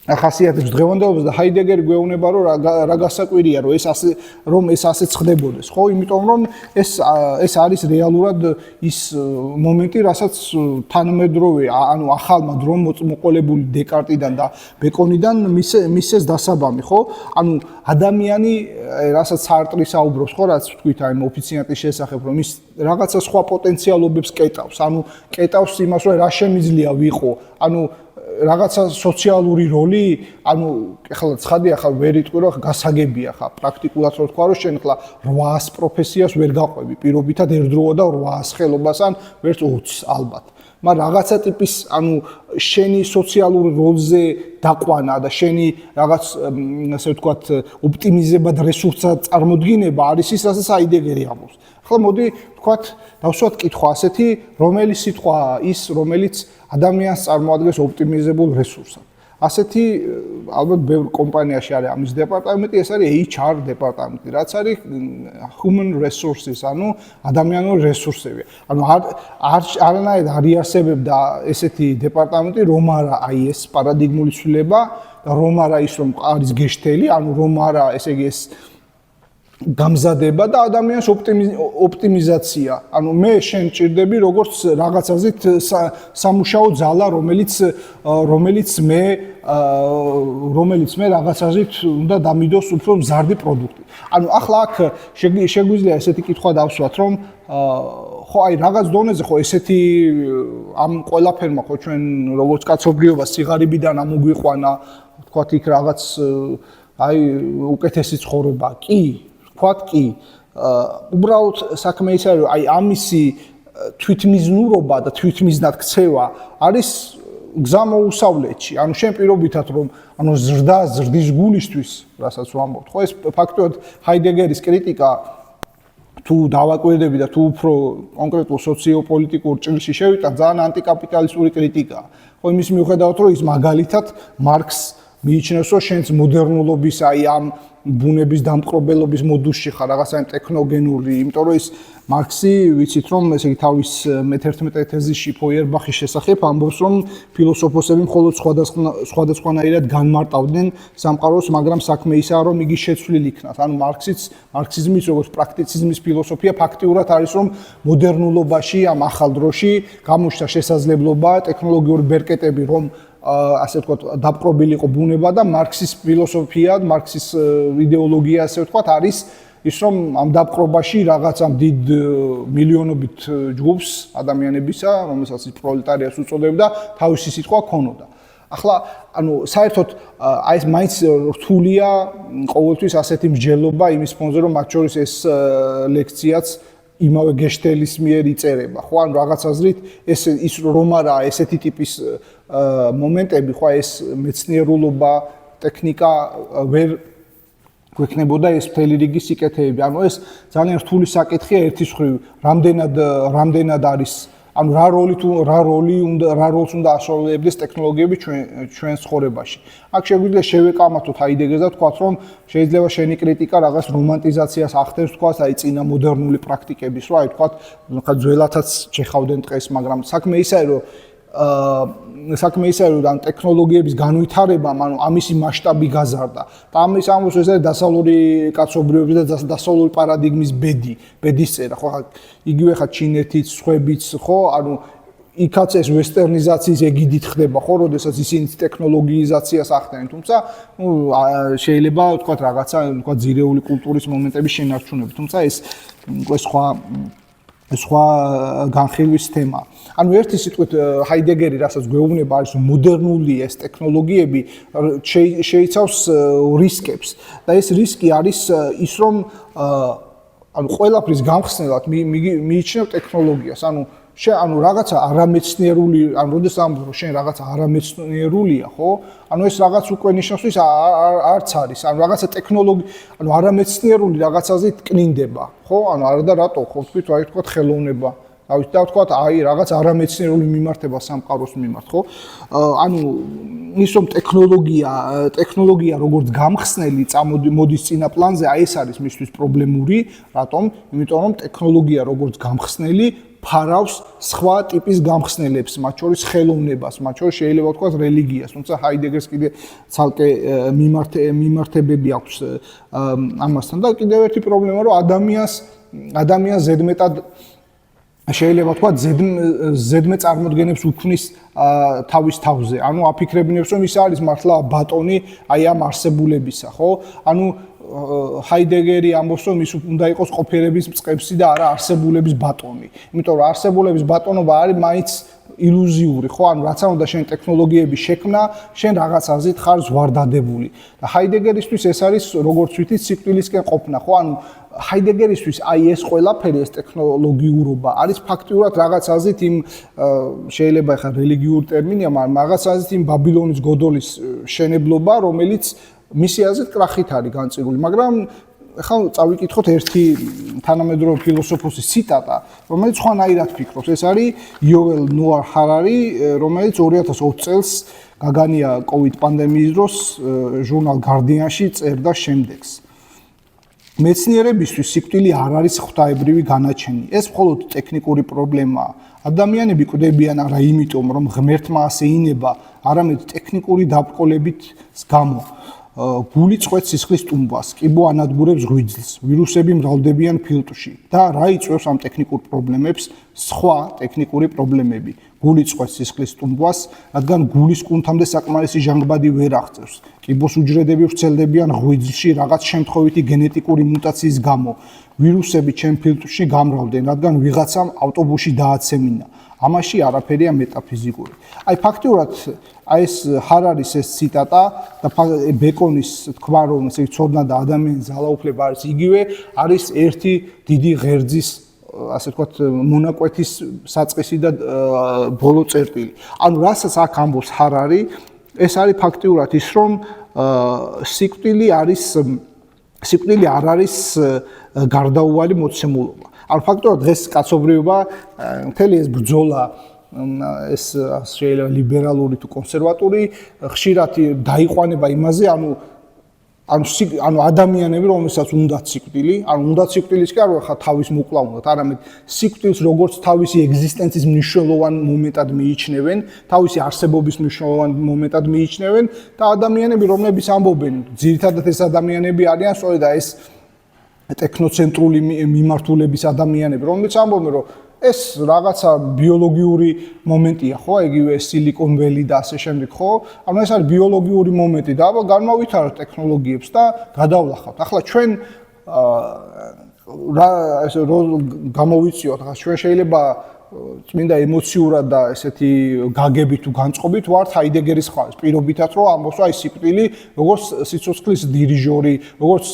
ახასიათებს დღევანდელობას და ჰაიდეგერი გვეუბნება, რომ რა გასაკვირია, რომ ეს ასეც ხდებოდეს, ხო? იმიტომ რომ ეს არის რეალურად ის მომენტი, რასაც თანამედროვე, ანუ ახალმა დრომ მოყოლებული დეკარტიდან და ბეკონიდან მისცეს დასაბამი, ხო? ანუ ადამიანი, რასაც სარტრი საუბრობს, ხო, რაც ვთქვით აი ოფიციანტის შესახებ, რომ ის რაღაცა სხვა პოტენციალობებს კეტავს, ანუ კეტავს იმას, რომ რა შემიძლია ვიყო, ანუ რაღაცა სოციალური როლი, ანუ ახლა ცხადია, ახლა ვერ იტყვი, რომ გასაგებია ხა, პრაქტიკულად რო თქვა, რომ შენ ახლა 800 პროფესიას ვერ გაყვები, პირობითად ერთდროულად და 800 ხელობას ან ვერც 20 ალბათ. მაგრამ რაღაცა ტიპის, ანუ შენი სოციალურ როლზე დაყვანა და შენი რაღაც, ასე ვთქვათ, ოპტიმიზება და რესურსად წარმოდგინება არის ის, რასაც ჰაიდეგერი ამბობს. ახლა მოდი ვთქვათ, დავსვათ კითხვა ასეთი, რომელი სიტყვაა ის, რომელიც ადამიანს წარმოადგენს ოპტიმიზებულ რესურსად. ასეთი ალბათ ბევრ კომპანიაში არის ამის დეპარტამენტი, ეს არის HR დეპარტამენტი, რაც არის human resources, ანუ ადამიანური რესურსები. ანუ არანაირად არ იარსებებდა ესეთი დეპარტამენტი, რომ არა აი ეს პარადიგმული ცვლილება და რომ არა ის რომ არის გეშთელი, ანუ რომ არა ესე იგი ეს გამზადება და ადამიანის ოპტიმიზაცია. ანუ მე შენ ჭირდები როგორც რაღაცაზით სამუშაო ძალა, რომელიც მე რაღაცაზით უნდა დამიდოს უფრო მზარდი პროდუქტი. ანუ ახლა აქ შეგვიძლია ესეთი კითხვა დავსვათ, რომ ხო აი რაღაც დონეზე ხო ესეთი ამ ყველაფერმა ხო ჩვენ როგორც კაცობრიობა სიღარიბიდან ამოგვიყვანა, თქვათ იქ რაღაც აი უკეთესი ცხოვრება. კი ვთქვათ კი, უბრალოდ საქმე ის არის, აი ამისი თვითმიზნურობა და თვითმიზნად ქცევა არის გზა მოუსავლეთში. ანუ შენ პირობითად რომ ზრდის გულისთვის, რასაც ვამბობთ, ხო ეს ფაქტობრივად ჰაიდეგერის კრიტიკა თუ დავაკვირდები და თუ უფრო კონკრეტულ სოციოპოლიტიკურ ჭრილში შევიტან, ძალიან ანტიკაპიტალისტური კრიტიკაა. ხო იმის მიუხედავად რომ ის მაგალითად მარქსს მიიჩნევს რომ შენც მოდერნულობის აი ამ ბუნების დამპყრობელობის მოდუსში ხარ რაღაცა ტექნოგენური, იმიტომ რომ ის მარქსი ვიცით რომ ესე იგი თავის მე-11 თეზისში ფოიერბახის შესახებ ამბობს რომ ფილოსოფოსები მხოლოდ სხვადასხვანაირად განმარტავდნენ სამყაროს, მაგრამ საქმე ისაა რომ იგი შეცვლილ იქნას. ანუ მარქსიზმის როგორც პრაქტიციზმის ფილოსოფია ფაქტიურად არის რომ მოდერნულობაში ამ ახალ დროში გამოჩნდა შესაძლებლობა ტექნოლოგიური ბერკეტები რომ ასე ვთქვათ, დაპყრობილიყო ბუნება და მარქსის ფილოსოფია, მარქსის იდეოლოგია, ასე ვთქვათ, არის ის, რომ ამ დაპყრობაში რაღაცა დიდ მილიონობით ჯგუფს ადამიანებისა, რომელსაც პროლეტარიატს უწოდებდა, თავისი სიტყვა ქონოდა. ახლა, ანუ საერთოდ აი ეს მაინც რთულია ყოველთვის ასეთი მსჯელობა იმის ფონზე, რომ მათ შორის ეს ლექციაც იმავე გეშტელის მიერ იწერება, ხო, ან რაღაც აზრით ის რომ არა ესეთი ტიპის მომენტები, ხო, ეს მეცნიერულობა, ტექნიკა ვერ გვექნებოდა ეს მთელი რიგი სიკეთეები. ანუ ეს ძალიან რთული საკითხია ერთის მხრივ, რამდენად არის, ანუ რა როლს უნდა ასრულებდეს ტექნოლოგიები ჩვენ ცხოვრებაში. აქ შეგვიძლია შევეკამათოთ ჰაიდეგერს და ვთქვათ, რომ შეიძლება შენი კრიტიკა რაღაც რომანტიზაციას ახდენს, ვთქვათ, აი წინა მოდერნული პრაქტიკების, რომ აი ვთქვათ, ძველათაც შეხავდნენ ტყეს, მაგრამ საქმე ისაა, რომ ამ ტექნოლოგიების განვითარებამ, ანუ ამისი მასშტაბი გაზარდა. და ამის ამბობს ეს არის დასავლური კაცობრიობის და დასავლური პარადიგმის ბედის წერა, ხო? იგივე ხა ჩინეთიც, ხვებიც, ხო? ანუ იქაც ეს ვესტერნიზაციის ეგიდით ხდება, ხო? როდესაც ისინი ტექნოლოგიიზაციას ახდენენ, თუმცა, შეიძლება ვთქვათ, რაღაცა, ვთქვათ, ძირეული კულტურის მომენტების შენარჩუნებით, თუმცა ეს სხვა განხილვის თემა. ანუ ერთი სიტყვით ჰაიდეგერი რასაც გვეუბნება არის რომ მოდერნული ეს ტექნოლოგიები შეიცავს რისკებს და ეს რისკი არის ის რომ ანუ ყველაფრის გამხსნელად მიიჩნევ ტექნოლოგიას. ანუ რაღაცა არამეცნიერული, ანუ როდესაც ამბობ რომ შენ რაღაცა არამეცნიერულია, ხო? ანუ ეს რაღაც უკვე ნიშნავს არც არის. ანუ რაღაცა ტექნოლოგი, ანუ არამეცნიერული რაღაცაზე ტკნინდება, ხო? ანუ არა და რატო ხო თქვით, აი თქვა ხელოვნება. და ვთქვათ, აი რაღაც არამეცნიერული მიმართება სამყაროს მიმართ, ხო? ანუ ის რომ ტექნოლოგია როგორც გამხსნელი მოდის წინა პლანზე, აი ეს არის მისთვის პრობლემური, რატომ? იმიტომ რომ ტექნოლოგია როგორც გამხსნელი ფარავს სხვა ტიპის გამხსნელებს, მათ შორის ხელოვნებას, მათ შორის შეიძლება ვთქვათ რელიგიას, თუმცა ჰაიდეგერს კიდე ცალკე მიმართებები აქვს ამასთან და კიდევ ერთი პრობლემა რომ ადამიანს ზედმეტად შეიძლება ვთქვათ ზედმე წარმოდგენებს უქმნის თავის თავზე. ანუ აფიქრებინებს რომ ის არის მართლა ბატონი აი ამ არსებულებისა, ხო? ანუ ჰაიდეგერი ამბობს რომ ის უნდა იყოს ყოფიერების წყებსი და არა არსებულების ბატონი. იმიტომ რომ არსებულების ბატონობა არის მაინც ილუზიური, ხო? ანუ რაც არ უნდა შენ ტექნოლოგიები შექმნა, შენ რაღაც აზრით ხარ ზვარდადებული. და ჰაიდეგერისთვის ეს არის როგორც ვთქვით სიკვდილისკენ ყოფნა, ხო? ანუ ჰაიდეგერისთვის აი ეს ყველაფერი ეს ტექნოლოგიურობა არის ფაქტიურად რაღაც აზრით იმ შეიძლება ხა რელიგიური ტერმინია, მაგრამ რაღაც აზრით იმ ბაბილონის გოდოლის შენებლობა, რომელიც მისი აზრით კრახით არის განწირული, მაგრამ ახლა წავიკითხოთ ერთი თანამედროვე ფილოსოფოსის ციტატა, რომელიც სხვანაირად ფიქრობს. ეს არის იუვალ ნოა ჰარარი, რომელიც 2020 წელს გაგანია COVID პანდემიის დროს ჟურნალ Guardian-ში წერდა შემდეგს. მეცნიერებისთვის სიკვდილი არ არის ღვთაებრივი განაჩენი. ეს მხოლოდ ტექნიკური პრობლემაა. ადამიანები კვდებიან არა იმიტომ, რომ ღმერთმა ასე ინება, არამედ ტექნიკური დაბრკოლებით გამო. გული წყვეტს სისხლის ტუმბას, კიბო ანადგურებს ღვიძლს, ვირუსები მრავლდებიან ფილტვში და რა იწვევს ამ ტექნიკურ პრობლემებს? სხვა ტექნიკური პრობლემები. გული წყვეტს სისხლის ტუმბას, რადგან გულის კუნთამდე საკმარისი ჟანგბადი ვერ აღწევს. კიბოს უჯრედები ვრცელდებიან ღვიძლში რაღაც შემთხვევითი გენეტიკური მუტაციის გამო. ვირუსები ჩემ ფილტვში გამრავლდნენ, რადგან ვიღაცამ ავტობუსში დააცემინა. ამაში არაფერია მეტაფიზიკური. აი ფაქტიურად აი ეს ჰარარის ეს ციტატა და ბეკონის თქვა რომ ესე ცოდნა და ადამიანის ძალაუფლება არის იგივე, არის ერთი დიდი ღერძის ასე ვთქვათ მონაკვეთის საწყისი და ბოლო წერტილი. ანუ რასაც აქ ამბობს ჰარარი, ეს არის ფაქტიურად ის რომ სიკვდილი არ არის გარდაუვალი მოცემულობა. ანუ ფაქტობრივად დღეს კაცობრიობა მთელი ეს ბრძოლა ეს შეიძლება ლიბერალური თუ კონსერვატორი ხშირად დაიყვანება იმაზე, ანუ ადამიანები, რომელსაც უნდათ სიკვდილი, ანუ უნდათ სიკვდილის კი არ ხა თავის მოკლა უნდათ, არამედ სიკვდილს როგორც თავისი ეგზისტენციის მნიშვნელოვან მომენტად მიიჩნევენ, თავისი არსებობის მნიშვნელოვან მომენტად მიიჩნევენ და ადამიანები, რომლებიც ამბობენ, ძირითადად ეს ადამიანები არიან სწორედ ეს ტექნოცენტრული მიმართულების ადამიანები, რომლებიც ამბობენ, რომ ეს რაღაცა ბიოლოგიური მომენტია, ხო, ეგივე სილიკონ ველი და ასე შემდეგ, ხო? ანუ ეს არის ბიოლოგიური მომენტი და აბა განმავითაროთ ტექნოლოგიებს და გადავლახავთ. ახლა ჩვენ ესე გამოვიწიოთ, ახლა ჩვენ შეიძლება წმინდა ემოციურად და ესეთი გაგებით თუ განწყობით ვართ ჰაიდეგერის ხარის პირობითად რომ ამბობს აი სიკვდილი როგორც სიცოცხლის დირიჟორი როგორც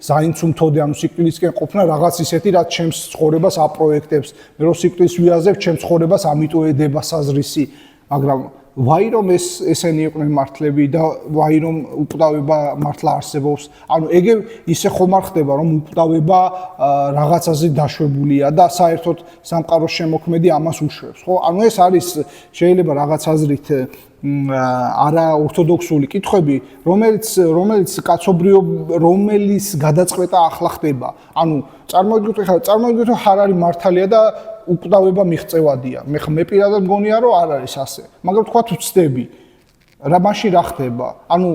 ზაინცუმთოდე ანუ სიკვდილისკენ ყოფნა რაღაც ისეთი რაც ჩემს ცხოვრებას აპროექტებს მე რომ სიკვდილს ვიაზებ ჩემს ცხოვრებას ამიტომ ედება საზრისი მაგრამ ვაი რომ ესენი იყვნენ მართლები და ვაი რომ უკვდავება მართლა არსებობს ანუ ეგ ისე ხომ არ ხდება რომ უკვდავება რაღაცაზე დაშვებულია და საერთოდ სამყაროს შემოქმედი ამას უშვებს ხო ანუ ეს არის შეიძლება რაღაც აზრით არა ორთოდოქსული კითხვები რომელიც რომელიც გადაწყვეტა ახლა ხდება ანუ წარმოვიდგინოთ ჰარარი მართალია და უკვდავება მიღწევადია. მე პირადად მგონია რომ არ არის ასე. მაგრამ თქვა თუ ვწდები რა მაშინ რა ხდება? ანუ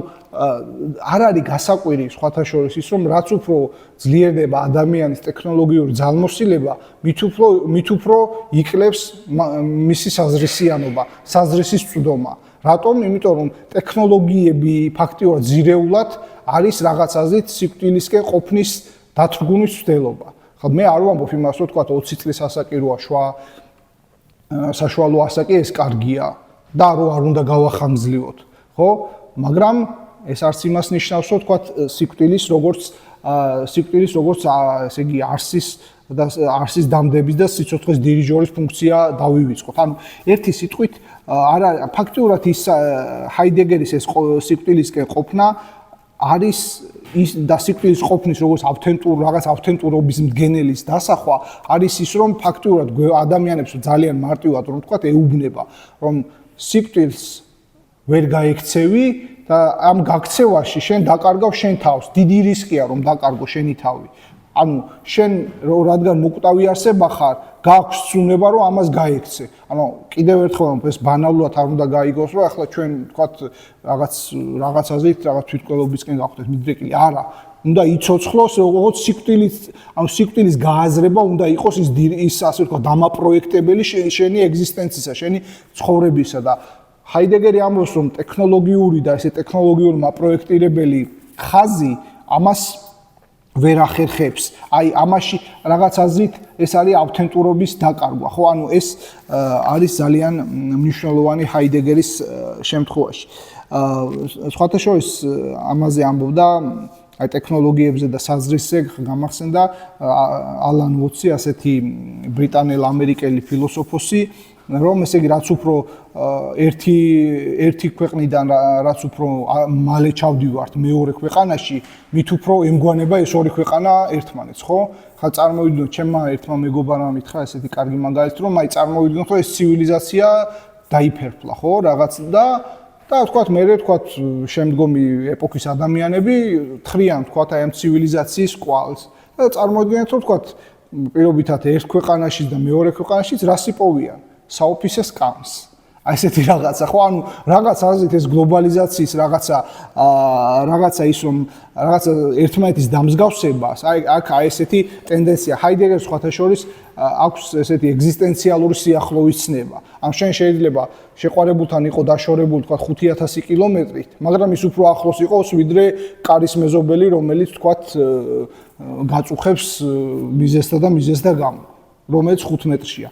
არ არის გასაკვირი სხვათა შორის ის რომ რაც უფრო ძლიერდება ადამიანის ტექნოლოგიური ძალმოსილება, მით უფრო იკლებს მისი საზრისიანობა, საზრისის წვდომა. რატომ? იმიტომ რომ ტექნოლოგიები ფაქტიურად ძირეულად არის რაღაც აზრით სიკვდილისკენ ყოფნის დათრგუნის ცდელობა. მე არ ვამბობ იმას, რომ თქვა 20 წლის ასაკი როა საშუალო ასაკი ეს კარგია და რომ არ უნდა გავახანგძლიოთ, ხო? მაგრამ ეს არც იმას ნიშნავს, რომ თქვა სიკვდილის როგორც ესე იგი არსის დამდების და სიცოცხლის დირიჟორის ფუნქცია დავივიწყოთ. ანუ ერთი სიტყვით არა ფაქტიურად ის ჰაიდეგერის ეს სიკვდილისკენ ყოფნა არის ის და სიკვდილის ყოფნის როგორც რაღაც ავთენტურობის მდგენელის დასახვა არის ის რომ ფაქტიურად ადამიანებს ძალიან მარტივად რომ თქვა ეუბნება რომ სიკვდილს ვერ გაიქცევი და ამ გაქცევაში შენ დაკარგავ შენ თავს დიდი რისკია რომ დაკარგო შენი თავი ანუ შენ რადგან მოკვდავი არსება ხარ გაქვს ცუნება რომ ამას გაიქცე ანუ კიდევ ერთხელ ეს ბანალურად არ უნდა გაიგოს რომ ახლა ჩვენ თქვათ რაღაც აზრით რაღაც თვითკვლელობისკენ გავხდეთ მიდრეკილი არა უნდა იცოცხლოს როგორც სიკვდილის გააზრება უნდა იყოს ის ასე ვთქვათ დამაპროექტებელი შენი ეგზისტენცისა შენი ცხოვრებისა და ჰაიდეგერი ამბობს რომ ტექნოლოგიური და ესე ტექნოლოგიური მაპროექტირებელი ხაზი ამას ვერ ახერხებს. აი ამაში რაღაც აზრით ეს არის ავთენტურობის დაკარგვა, ხო? ანუ ეს არის ძალიან მნიშვნელოვანი ჰაიდეგერის შემთხვევაში. სხვათა შორის ამაზე ამბობდა აი ტექნოლოგიებზე და საზრისზე გამახსენდა ალან ვოტსი, ასეთი ბრიტანელ-ამერიკელი ფილოსოფოსი, რომ ესე იგი რაც უფრო ერთი ქვეყნიდან რაც უფრო მალე ჩავდივართ მეორე ქვეყანაში, მით უფრო ემგვანება ეს ორი ქვეყანა ერთმანეთს, ხო? ხა წარმოვიდგინოთ, ჩემმა ერთმა მეგობარმა მითხრა ესეთი კარგი მაგალითი, რომ აი წარმოვიდგინოთ, რომ ეს ცივილიზაცია დაიფერფლა, ხო? რაღაც და თქვათ მე თქვათ შემდგომი ეპოქის ადამიანები თხრიან თქვათ აი ამ ცივილიზაციის კვალს. და წარმოვიდგინოთ, რომ თქვათ პირობითად ერთ ქვეყანაში და მეორე ქვეყანაშიც რას იპოვიან? საოფისე სკამს. აი ესეთი რაღაცა, ხო? ანუ რაღაც აზრით ეს გლობალიზაციის რაღაცა ის რომ რაღაცა ერთმანეთის დამსგავსებას, აქ ესეთი ტენდენცია ჰაიდეგერს სხვათა შორის აქვს ესეთი ეგზისტენციალური სიახლოვის ცნება. ან შენ შეიძლება შეყვარებულთან იყო დაშორებული თქვა 5000 კილომეტრით, მაგრამ ის უფრო ახლოს იყოს ვიდრე კარის მეზობელი, რომელიც თქვა გაწუხებს მიზეზსა და გამო. რომელიც 5 მეტრშია.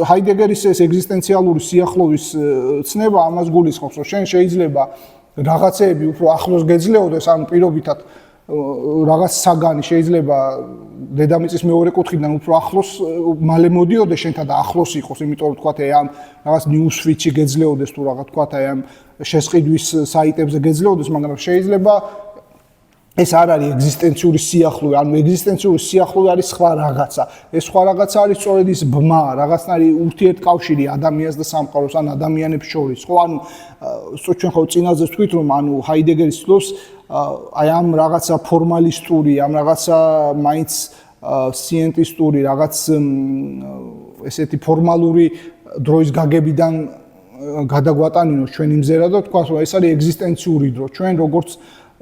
ჰაიდეგერის ეს ეგზისტენციალური სიახლოვის ცნება ამას გულისხმობს, რომ შენ შეიძლება რაღაცეები უფრო ახლოს გეძლეოდეს, ანუ პირობითად რაღაც საგანი შეიძლება დედამიწის მეორე კუთხიდან უფრო ახლოს მალე მოდიოდეს შენთან და ახლოს იყოს, იმიტომ რომ თქვა ამ რაღაც ნიუსვიჩი გეძლეოდეს თუ რაღაც თქვა ამ შესყიდვის საიტებზე გეძლეოდეს, მაგრამ შეიძლება ეს არ არის ეგზისტენციური სიახლოვე, ანუ ეგზისტენციური სიახლოვე არის სხვა რაღაცა. ეს სხვა რაღაცა არის სწორედ ის ბმა, რაღაცნაირი ურთიერთკავშირი ადამიანს და სამყაროს ან ადამიანებს შორის. ხო, ანუ ჩვენ ხო წინაზე ვთქვით, რომ ანუ ჰაიდეგერის ცნობს აი ამ რაღაცა ფორმალისტური, ამ რაღაცა მაინც სიენტისტური, რაღაც ესეთი ფორმალური დროის გაგებიდან გადაგვატანინოს ჩვენი მზერა და თქვა, რომ ეს არის ეგზისტენციური დრო. ჩვენ როგორც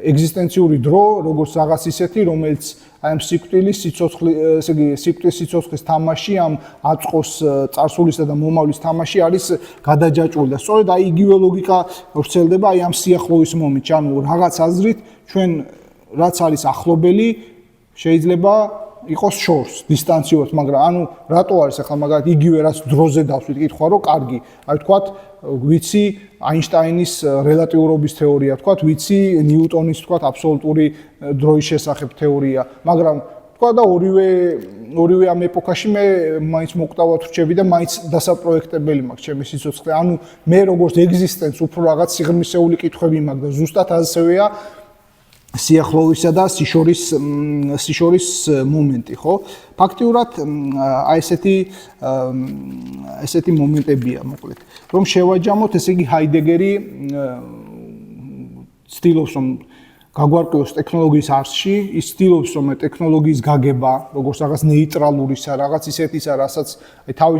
ეგზისტენციური დრო, როგორც რაღაც ისეთი, რომელიც აი ამ სიკვდილის სიცოცხლის, ესე იგი, სიკვდილის სიცოცხლის თამაში, ამ აწყოს წარსულისა და მომავლის თამაში არის გადაჯაჭვული და სწორედ აი იგივე ლოგიკა ვრცელდება აი ამ სიახლოვის მომენტში, ანუ რაღაც აზრით ჩვენ რაც არის ახლობელი შეიძლება იყოს შორს, დისტანციურად, მაგრამ ანუ რატო არის ახლა მაგალითად იგივე რაც დროზე დავსვით, კითხვა რომ კარგი, აი ვთქვათ, ვიცი აინშტაინის რელატიურობის თეორია, ვთქვათ, ვიცი ნიუტონის, ვთქვათ, აბსოლუტური დროის შესახებ თეორია, მაგრამ ვთქვათ და ორივე ამ ეპოქაში მე მაინც მოკვდავად ვრჩები და მაინც დასაპროექტებელი მაქვს ჩემი სიცოცხლე. ანუ მე როგორც ეგზისტენს უფრო რაღაც სიღრმისეული კითხვები მაქვს და ზუსტად ასევეა სიახლოვისა და სიშორის მომენტი, ხო? ფაქტიურად აი ესეთი მომენტებია, მოკლედ. რომ შევაჯამოთ, ესე იგი ჰაიდეგერი ცდილობს რომ გაგვარკვიოს ტექნოლოგიის არსში, ის ცდილობს რომ ტექნოლოგიის გაგება, როგორც რაღაც ნეიტრალურისა, რაღაც ისეთისა, რასაც აი თავი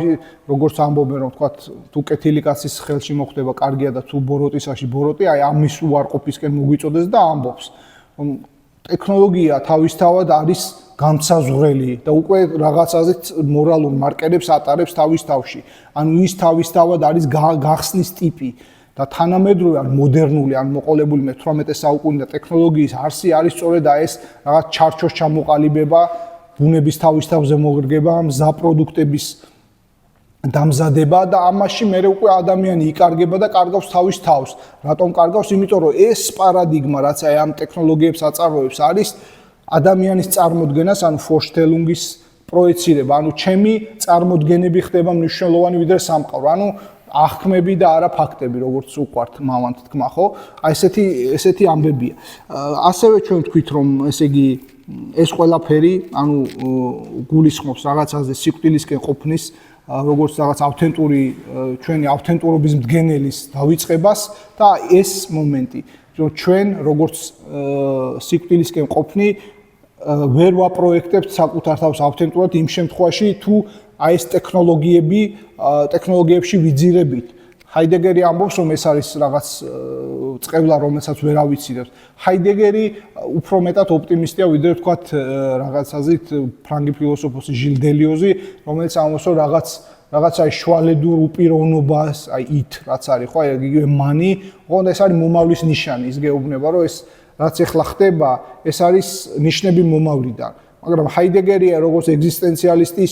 როგორც ამბობენ, რომ თქვა თუ კეთილი კაცის ხელში მოხდება კარგია და თუ ბოროტისაში ბოროტი, აი ამის უარყოფისკენ მოგვიწოდეს და ამბობს. ტექნოლოგია თავისთავად არის გამცაზღვრელი და უკვე რაღაცაზეც მორალურ მარკერებს ატარებს თავის თავში. ანუ ის თავისთავად არის გახსნის ტიპი და თანამედროვე ან მოდერნული ან მოყოლებული მე-18 საუკუნიდან ტექნოლოგიის არსი არის სწორედ ეს რაღაც ჩარჩოს ჩამოყალიბება, ბუნების თავისთავზე მოგრგება, მზა პროდუქტების დამზადება და ამაში მე უკვე ადამიანი იკარგება და კარგავს თავის თავს. რატომ კარგავს? იმიტომ რომ ეს პარადიგმა, რაც აი ამ ტექნოლოგიებს აწარმოებს, არის ადამიანის წარმოდგენას, ანუ ფორშტელუნგის პროექცირება, ანუ ჩემი წარმოდგენები ხდება მნიშვნელოვანი ვიდრე სამყარო. ანუ აღქმები და არა ფაქტები, როგორც უყვართ მამანთ თქმა, ხო? აი ესეთი ამბებია. ასევე ჩვენ ვთქვით, რომ ესე იგი ეს ყველაფერი, ანუ გულისხმობს რაღაცაზე სიკვდილისკენ ყოფნის როგორც რაღაც ავთენტური ჩვენი ავთენტურობის მდგენელის დავიწყებას და ეს მომენტი, რომ ჩვენ როგორც სიკვდილისკენ ყოფნი ვერ ვაპროექტებთ საკუთარ თავს ავთენტურად იმ შემთხვევაში, თუ აი ეს ტექნოლოგიებში ვიძირებით. ჰაიდეგერი ამბობს, რომ ეს არის რაღაც წყევლა, რომელსაც ვერ ავიცირებთ. ჰაიდეგერი უფრო მეტად ოპტიმისტია, ვიდრე ვთქვათ რაღაცაზით ფრანგი ფილოსოფოსი ჟილ დელიოზი, რომელიც ამბობს, რომ რაღაცა შვალედურ უპიროვნობას, აი ით, რაც არის, ხო, აი იგივე მანი, ოღონდ ეს არის მომავლის ნიშანი, ის გეუბნება, რომ ეს რაც ეხლა ხდება, ეს არის ნიშნები მომავლიდან. მაგრამ ჰაიდეგერი როგორც ეგზისტენციალისტი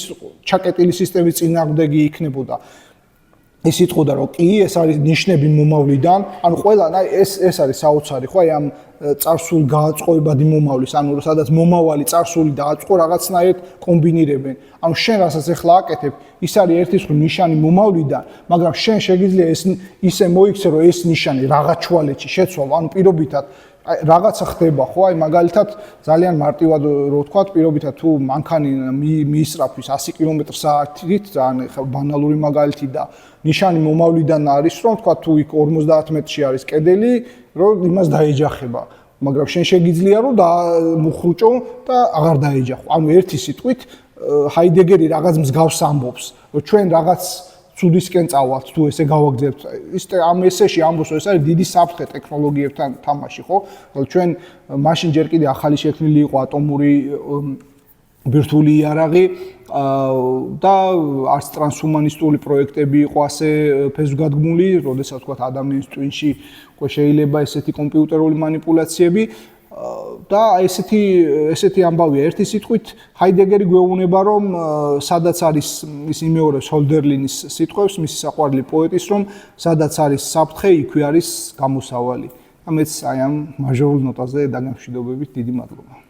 ჩაკეტილი სისტემის წინააღმდეგი იქნებოდა. ის იტყოდა, რომ კი, ეს არის ნიშნები მომავლიდან, ანუ ყველა ეს არის საოცარი, ხო, აი ამ წარსულ გააწყობადი მომავლის, ანუ სადაც მომავალი წარსული და აწყო რაღაცნაირად კომბინირებენ. ანუ შენ რასაც ახლა აკეთებ, ის არის ერთის მხრივ ნიშანი მომავლიდან, მაგრამ შენ შეგიძლია ეს ისე მოიქცე, რომ ეს ნიშანი რაღაც ჩვალეთში შეცვალო, ანუ პირობითად რაღაცა ხდება, ხო, აი მაგალითად ძალიან მარტივად რო ვთქვათ, პირობითად თუ მანქანი მიისწრაფვის 100 კმ/სთ-ით, ძალიან ბანალური მაგალითი და ნიშანი მომავლიდან არის, რომ ვთქვათ, თუ იქ 50 მეტრში არის კედელი, რომ იმას დაეჯახება. მაგრამ შენ შეგიძლია რომ მუხრუჭო და აღარ დაეჯახო. ანუ ერთი სიტყვით ჰაიდეგერი რაღაც მსგავს ამბობს, რომ ჩვენ რაღაც ცუდისკენ წავალთ, თუ ესე გავაგზავნებთ. ის ამ ესეში ამბობს, რომ ეს არის დიდი საფრთხე ტექნოლოგიებთან თამაში, ხო? ჩვენ მაშინ ჯერ კიდე ახალი შექმნილი იყო ატომური ბირთვული იარაღი და არც ტრანსჰუმანისტული პროექტები იყო ასე ფესვგადგმული, როდესაც თქვა ადამიანის ტვინში უკვე შეიძლება ესეთი კომპიუტერული მანიპულაციები და ესეთი ამბავია ერთი სიტყვით ჰაიდეგერი გვეუბნება რომ სადაც არის ის იმეორებს ჰოლდერლინის სიტყვებს მისი საყვარელი პოეტის რომ სადაც არის საფრთხე იქვე არის გამოსავალი და მეც აი ამ მაჟორულ ნოტაზე დაგემშვიდობებით დიდი მადლობა